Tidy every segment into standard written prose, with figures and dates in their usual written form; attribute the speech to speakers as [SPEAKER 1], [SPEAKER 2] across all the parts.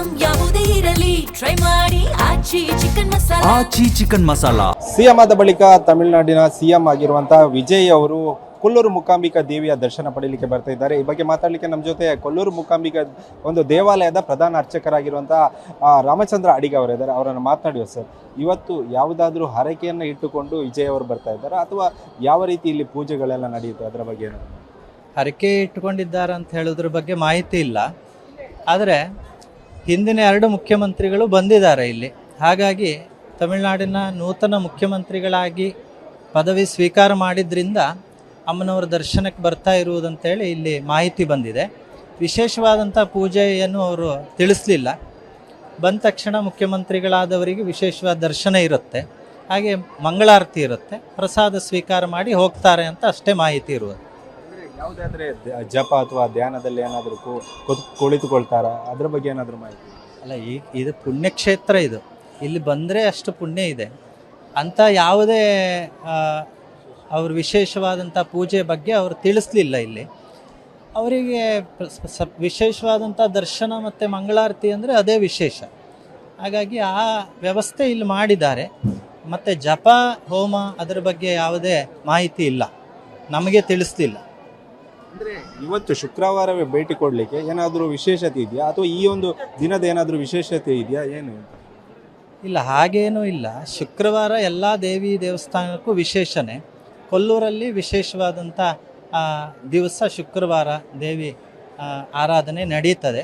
[SPEAKER 1] Item ಯಾವುದೇ ಇರಲಿ try ಮಾಡಿ ಆಚಿ ಚಿಕನ್ ಮಸಾಲಾ.
[SPEAKER 2] ಸಿಎಂ ಆದ ಬಳಿಕ ತಮಿಳುನಾಡಿನ ಸಿಎಂ ಆಗಿರುವಂತಹ ವಿಜಯ್ ಅವರು ಕೊಲ್ಲೂರು ಮೂಕಾಂಬಿಕಾ ದೇವಿಯ ದರ್ಶನ ಪಡೆಯಲಿಕ್ಕೆ ಬರ್ತಾ ಇದ್ದಾರೆ. ಈ ಬಗ್ಗೆ ಮಾತಾಡಲಿಕ್ಕೆ ನಮ್ಮ ಜೊತೆ ಕೊಲ್ಲೂರು ಮೂಕಾಂಬಿಕಾ ಒಂದು ದೇವಾಲಯದ ಪ್ರಧಾನ ಅರ್ಚಕರಾಗಿರುವಂತಹ ರಾಮಚಂದ್ರ ಅಡಿಗ ಅವರಿದ್ದಾರೆ. ಅವರನ್ನು ಮಾತನಾಡುವ ಸರ್, ಇವತ್ತು ಯಾವುದಾದ್ರೂ ಹರಕೆಯನ್ನು ಇಟ್ಟುಕೊಂಡು ವಿಜಯ್ ಅವರು ಬರ್ತಾ ಇದ್ದಾರೆ ಅಥವಾ ಯಾವ ರೀತಿ ಇಲ್ಲಿ ಪೂಜೆಗಳೆಲ್ಲ ನಡೆಯುತ್ತೆ ಅದರ ಬಗ್ಗೆ?
[SPEAKER 3] ಹರಕೆ ಇಟ್ಟುಕೊಂಡಿದ್ದಾರೆ ಅಂತ ಹೇಳೋದ್ರ ಬಗ್ಗೆ ಮಾಹಿತಿ ಇಲ್ಲ. ಆದರೆ ಹಿಂದಿನ 2 ಮುಖ್ಯಮಂತ್ರಿಗಳು ಬಂದಿದ್ದಾರೆ ಇಲ್ಲಿ. ಹಾಗಾಗಿ ತಮಿಳುನಾಡಿನ ನೂತನ ಮುಖ್ಯಮಂತ್ರಿಗಳಾಗಿ ಪದವಿ ಸ್ವೀಕಾರ ಮಾಡಿದ್ರಿಂದ ಅಮ್ಮನವರ ದರ್ಶನಕ್ಕೆ ಬರ್ತಾ ಇರುವುದಂತೇಳಿ ಇಲ್ಲಿ ಮಾಹಿತಿ ಬಂದಿದೆ. ವಿಶೇಷವಾದಂಥ ಪೂಜೆಯನ್ನು ಅವರು ತಿಳಿಸಲಿಲ್ಲ. ಬಂದ ತಕ್ಷಣ ಮುಖ್ಯಮಂತ್ರಿಗಳಾದವರಿಗೆ ವಿಶೇಷವಾದ ದರ್ಶನ ಇರುತ್ತೆ, ಹಾಗೆ ಮಂಗಳಾರತಿ ಇರುತ್ತೆ, ಪ್ರಸಾದ ಸ್ವೀಕಾರ ಮಾಡಿ ಹೋಗ್ತಾರೆ ಅಂತ ಅಷ್ಟೇ ಮಾಹಿತಿ ಇರುವುದು.
[SPEAKER 2] ಯಾವುದಾದ್ರೆ ಜಪ ಅಥವಾ ಧ್ಯಾನದಲ್ಲಿ ಏನಾದರೂ ಕುಳಿತುಕೊಳ್ತಾರ, ಅದ್ರ ಬಗ್ಗೆ ಏನಾದರೂ ಮಾಹಿತಿ?
[SPEAKER 3] ಅಲ್ಲ, ಇದು ಪುಣ್ಯಕ್ಷೇತ್ರ, ಇದು ಇಲ್ಲಿ ಬಂದರೆ ಅಷ್ಟು ಪುಣ್ಯ ಇದೆ ಅಂತ ಯಾವುದೇ ಅವರು ವಿಶೇಷವಾದಂಥ ಪೂಜೆ ಬಗ್ಗೆ ಅವರು ತಿಳಿಸ್ಲಿಲ್ಲ. ಇಲ್ಲಿ ಅವರಿಗೆ ವಿಶೇಷವಾದಂಥ ದರ್ಶನ ಮತ್ತು ಮಂಗಳಾರತಿ ಅಂದರೆ ಅದೇ ವಿಶೇಷ. ಹಾಗಾಗಿ ಆ ವ್ಯವಸ್ಥೆ ಇಲ್ಲಿ ಮಾಡಿದ್ದಾರೆ. ಮತ್ತು ಜಪ ಹೋಮ ಅದರ ಬಗ್ಗೆ ಯಾವುದೇ ಮಾಹಿತಿ ಇಲ್ಲ, ನಮಗೆ ತಿಳಿಸ್ಲಿಲ್ಲ.
[SPEAKER 2] ಅಂದರೆ ಇವತ್ತು ಶುಕ್ರವಾರವೇ ಭೇಟಿ ಕೊಡಲಿಕ್ಕೆ ಏನಾದರೂ ವಿಶೇಷತೆ ಇದೆಯಾ ಅಥವಾ ಈ ಒಂದು ದಿನದ ಏನಾದರೂ ವಿಶೇಷತೆ ಇದೆಯಾ ಏನು?
[SPEAKER 3] ಇಲ್ಲ, ಹಾಗೇನೂ ಇಲ್ಲ. ಶುಕ್ರವಾರ ಎಲ್ಲ ದೇವಿ ದೇವಸ್ಥಾನಕ್ಕೂ ವಿಶೇಷನೇ. ಕೊಲ್ಲೂರಲ್ಲಿ ವಿಶೇಷವಾದಂಥ ದಿವಸ ಶುಕ್ರವಾರ ದೇವಿ ಆರಾಧನೆ ನಡೀತದೆ.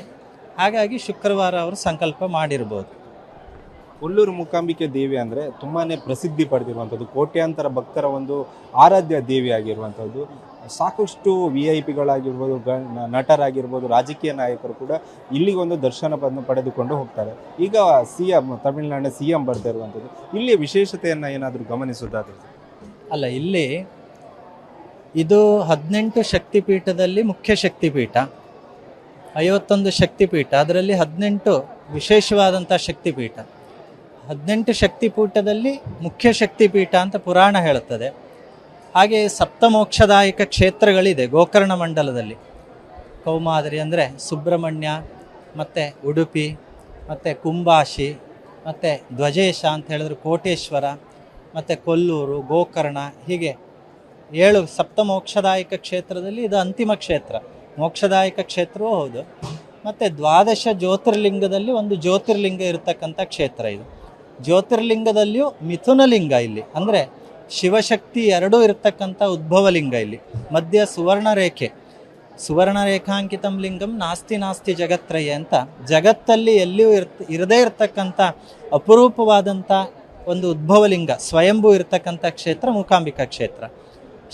[SPEAKER 3] ಹಾಗಾಗಿ ಶುಕ್ರವಾರ ಅವರು ಸಂಕಲ್ಪ ಮಾಡಿರ್ಬೋದು.
[SPEAKER 2] ಕೊಲ್ಲೂರು ಮೂಕಾಂಬಿಕೆ ದೇವಿ ಅಂದರೆ ತುಂಬಾ ಪ್ರಸಿದ್ಧಿ ಪಡೆದಿರುವಂಥದ್ದು, ಕೋಟ್ಯಾಂತರ ಭಕ್ತರ ಒಂದು ಆರಾಧ್ಯ ದೇವಿ ಆಗಿರುವಂಥದ್ದು. ಸಾಕಷ್ಟು VIP-ಗಳಾಗಿರ್ಬೋದು, ನಟರಾಗಿರ್ಬೋದು, ರಾಜಕೀಯ ನಾಯಕರು ಕೂಡ ಇಲ್ಲಿಗೆ ಒಂದು ದರ್ಶನವನ್ನು ಪಡೆದುಕೊಂಡು ಹೋಗ್ತಾರೆ. ಈಗ ತಮಿಳುನಾಡಿನ CM ಬರ್ತಾ ಇರುವಂಥದ್ದು, ಇಲ್ಲಿ ವಿಶೇಷತೆಯನ್ನು ಏನಾದರೂ ಗಮನಿಸೋದಾದ್ರೆ?
[SPEAKER 3] ಅಲ್ಲ, ಇಲ್ಲಿ ಇದು 18 ಶಕ್ತಿಪೀಠದಲ್ಲಿ ಮುಖ್ಯ ಶಕ್ತಿಪೀಠ, 51 ಶಕ್ತಿಪೀಠ, ಅದರಲ್ಲಿ 18 ವಿಶೇಷವಾದಂಥ ಶಕ್ತಿಪೀಠ. 18 ಶಕ್ತಿಪೀಠದಲ್ಲಿ ಮುಖ್ಯ ಶಕ್ತಿಪೀಠ ಅಂತ ಪುರಾಣ ಹೇಳುತ್ತದೆ. ಹಾಗೆ ಸಪ್ತಮೋಕ್ಷದಾಯಕ ಕ್ಷೇತ್ರಗಳಿದೆ ಗೋಕರ್ಣ ಮಂಡಲದಲ್ಲಿ. ಕೌಮಾದರಿ ಅಂದರೆ ಸುಬ್ರಹ್ಮಣ್ಯ, ಮತ್ತು ಉಡುಪಿ, ಮತ್ತು ಕುಂಬಾಶಿ, ಮತ್ತು ಧ್ವಜೇಶ ಅಂತ ಹೇಳಿದ್ರು ಕೋಟೇಶ್ವರ, ಮತ್ತು ಕೊಲ್ಲೂರು, ಗೋಕರ್ಣ, ಹೀಗೆ 7 ಸಪ್ತಮೋಕ್ಷದಾಯಕ ಕ್ಷೇತ್ರದಲ್ಲಿ ಇದು ಅಂತಿಮ ಕ್ಷೇತ್ರ, ಮೋಕ್ಷದಾಯಕ ಕ್ಷೇತ್ರವೂ ಹೌದು. ಮತ್ತು 12 ಜ್ಯೋತಿರ್ಲಿಂಗದಲ್ಲಿ ಒಂದು ಜ್ಯೋತಿರ್ಲಿಂಗ ಇರತಕ್ಕಂಥ ಕ್ಷೇತ್ರ ಇದು. ಜ್ಯೋತಿರ್ಲಿಂಗದಲ್ಲಿಯೂ ಮಿಥುನಲಿಂಗ ಇಲ್ಲಿ, ಅಂದರೆ ಶಿವಶಕ್ತಿ 2 ಇರತಕ್ಕಂಥ ಉದ್ಭವಲಿಂಗ ಇಲ್ಲಿ. ಮಧ್ಯ ಸುವರ್ಣ ರೇಖೆ, ಸುವರ್ಣ ರೇಖಾಂಕಿತಂ ಲಿಂಗಂ ನಾಸ್ತಿ ನಾಸ್ತಿ ಜಗತ್ರಯ ಅಂತ, ಜಗತ್ತಲ್ಲಿ ಎಲ್ಲಿಯೂ ಇರದೇ ಇರತಕ್ಕಂಥ ಅಪರೂಪವಾದಂಥ ಒಂದು ಉದ್ಭವಲಿಂಗ ಸ್ವಯಂಭೂ ಇರತಕ್ಕಂಥ ಕ್ಷೇತ್ರ ಮೂಕಾಂಬಿಕಾ ಕ್ಷೇತ್ರ.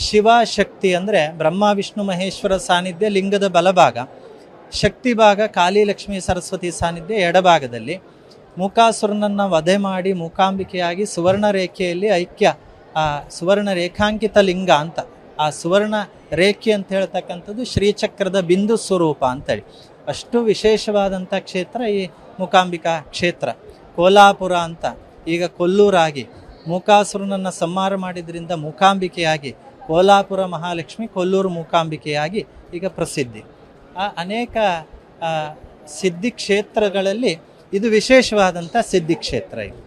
[SPEAKER 3] ಶಿವಶಕ್ತಿ ಅಂದರೆ ಬ್ರಹ್ಮ ವಿಷ್ಣು ಮಹೇಶ್ವರ ಸಾನ್ನಿಧ್ಯ ಲಿಂಗದ ಬಲಭಾಗ, ಶಕ್ತಿ ಭಾಗ ಕಾಳಿ ಲಕ್ಷ್ಮೀ ಸರಸ್ವತಿ ಸಾನ್ನಿಧ್ಯ ಎಡಭಾಗದಲ್ಲಿ. ಮೂಕಾಸುರನನ್ನು ವಧೆ ಮಾಡಿ ಮೂಕಾಂಬಿಕೆಯಾಗಿ ಸುವರ್ಣ ರೇಖೆಯಲ್ಲಿ ಐಕ್ಯ, ಆ ಸುವರ್ಣ ರೇಖಾಂಕಿತ ಲಿಂಗ ಅಂತ, ಆ ಸುವರ್ಣ ರೇಖೆ ಅಂತ ಹೇಳ್ತಕ್ಕಂಥದ್ದು ಶ್ರೀಚಕ್ರದ ಬಿಂದು ಸ್ವರೂಪ ಅಂತೇಳಿ ಅಷ್ಟು ವಿಶೇಷವಾದಂಥ ಕ್ಷೇತ್ರ ಈ ಮೂಕಾಂಬಿಕಾ ಕ್ಷೇತ್ರ. ಕೋಲಾಪುರ ಅಂತ ಈಗ ಕೊಲ್ಲೂರಾಗಿ, ಮೂಕಾಸುರನನ್ನು ಸಂಹಾರ ಮಾಡಿದ್ರಿಂದ ಮೂಕಾಂಬಿಕೆಯಾಗಿ ಕೋಲಾಪುರ ಮಹಾಲಕ್ಷ್ಮಿ, ಕೊಲ್ಲೂರು ಮೂಕಾಂಬಿಕೆಯಾಗಿ ಈಗ ಪ್ರಸಿದ್ಧಿ. ಅನೇಕ ಸಿದ್ಧಿ ಕ್ಷೇತ್ರಗಳಲ್ಲಿ ಇದು ವಿಶೇಷವಾದಂಥ ಸಿದ್ಧಿ ಕ್ಷೇತ್ರ ಇದು.